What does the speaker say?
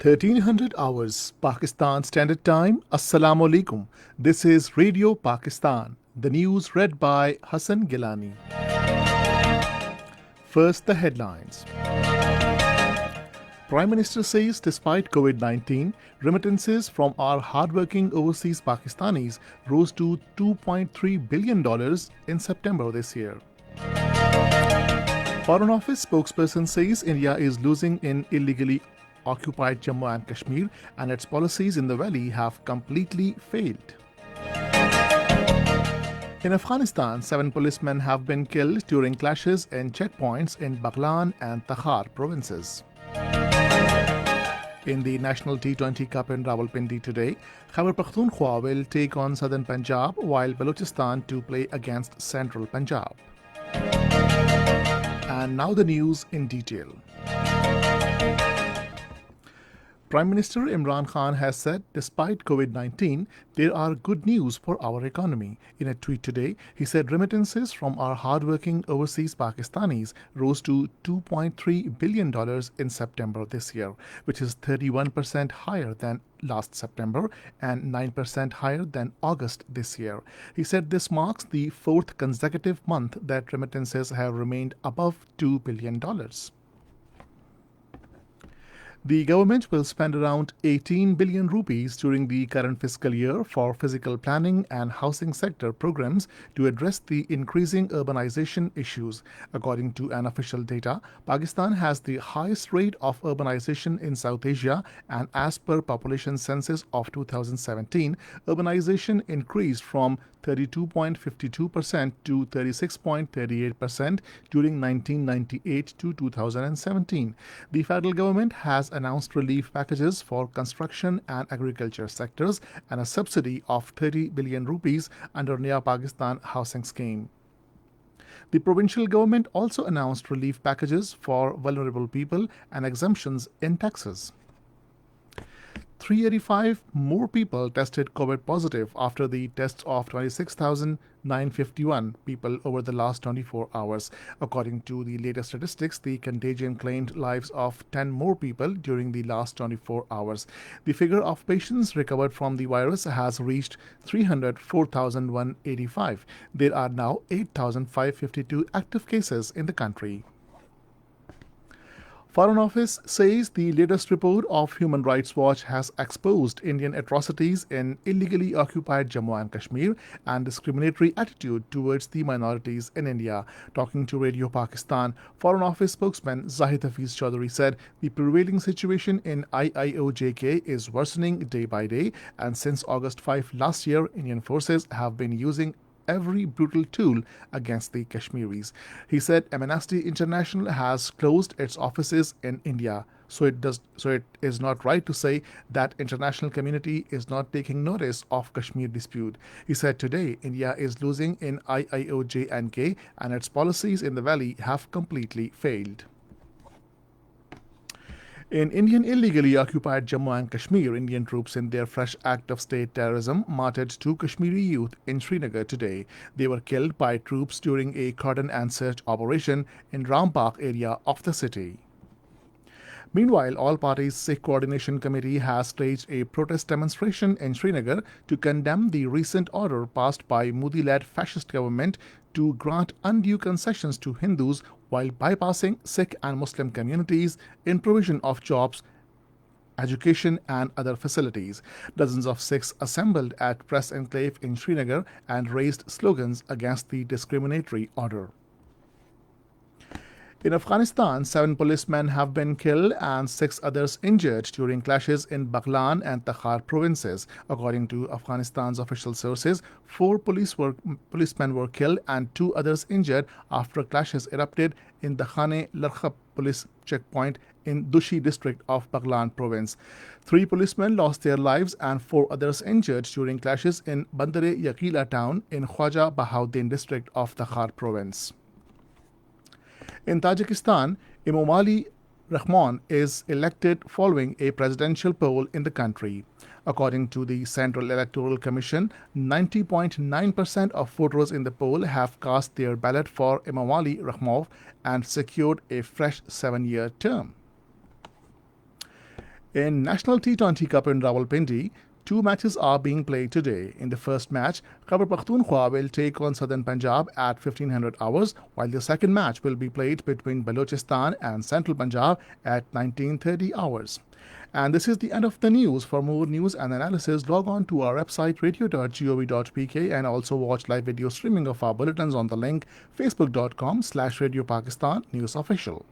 1300 hours Pakistan Standard Time. Assalamu alaikum. This is Radio Pakistan. The news read by Hassan Gilani. First, the headlines. Prime Minister says despite COVID-19, remittances from our hardworking overseas Pakistanis rose to $2.3 billion in September this year. Foreign Office spokesperson says India is losing in illegally occupied Jammu and Kashmir and its policies in the valley have completely failed. In Afghanistan, 7 policemen have been killed during clashes in checkpoints in Baghlan and Takhar provinces. In the National T20 Cup in Rawalpindi today, Khyber Pakhtunkhwa will take on Southern Punjab while Balochistan to play against Central Punjab. And now the news in detail. Prime Minister Imran Khan has said despite COVID-19, there are good news for our economy. In a tweet today, he said remittances from our hardworking overseas Pakistanis rose to $2.3 billion in September this year, which is 31% higher than last September and 9% higher than August this year. He said this marks the fourth consecutive month that remittances have remained above $2 billion. The government will spend around 18 billion rupees during the current fiscal year for physical planning and housing sector programs to address the increasing urbanization issues. According to an official data, Pakistan has the highest rate of urbanization in South Asia, and as per population census of 2017, urbanization increased from 32.52% to 36.38% during 1998 to 2017. The federal government has announced relief packages for construction and agriculture sectors and a subsidy of 30 billion rupees under Naya Pakistan housing scheme. The provincial government also announced relief packages for vulnerable people and exemptions in taxes. 385 more people tested COVID positive after the tests of 26,951 people over the last 24 hours. According to the latest statistics, the contagion claimed lives of 10 more people during the last 24 hours. The figure of patients recovered from the virus has reached 304,185. There are now 8,552 active cases in the country. Foreign Office says the latest report of Human Rights Watch has exposed Indian atrocities in illegally occupied Jammu and Kashmir and discriminatory attitude towards the minorities in India. Talking to Radio Pakistan, Foreign Office spokesman Zahid Hafiz Chaudhary said the prevailing situation in IIOJK is worsening day by day, and since August 5 last year, Indian forces have been using every brutal tool against the Kashmiris. He said Amnesty International has closed its offices in India, so it is not right to say that international community is not taking notice of Kashmir dispute. He said today India is losing in IIOJ&K and its policies in the valley have completely failed. In Indian illegally occupied Jammu and Kashmir, Indian troops in their fresh act of state terrorism martyred 2 Kashmiri youth in Srinagar today. They were killed by troops during a cordon and search operation in Rampagh area of the city. Meanwhile, All Parties Sikh Coordination Committee has staged a protest demonstration in Srinagar to condemn the recent order passed by Modi-led fascist government to grant undue concessions to Hindus while bypassing Sikh and Muslim communities in provision of jobs, education and other facilities. Dozens of Sikhs assembled at Press Enclave in Srinagar and raised slogans against the discriminatory order. In Afghanistan, 7 policemen have been killed and 6 others injured during clashes in Baghlan and Takhar provinces. According to Afghanistan's official sources, 4 policemen were killed and 2 others injured after clashes erupted in the Khane Larkhab police checkpoint in Dushi district of Baghlan province. 3 policemen lost their lives and 4 others injured during clashes in Bandare Yaqila town in Khwaja Bahauddin district of Takhar province. In Tajikistan, Emomali Rahman is elected following a presidential poll in the country. According to the Central Electoral Commission, 90.9% of voters in the poll have cast their ballot for Emomali Rahman and secured a fresh 7-year term. In National T20 Cup in Rawalpindi, two matches are being played today. In the first match, Khyber Pakhtunkhwa will take on Southern Punjab at 1500 hours, while the second match will be played between Balochistan and Central Punjab at 1930 hours. And this is the end of the news. For more news and analysis, log on to our website radio.gov.pk and also watch live video streaming of our bulletins on the link facebook.com/Radio Pakistan News Official.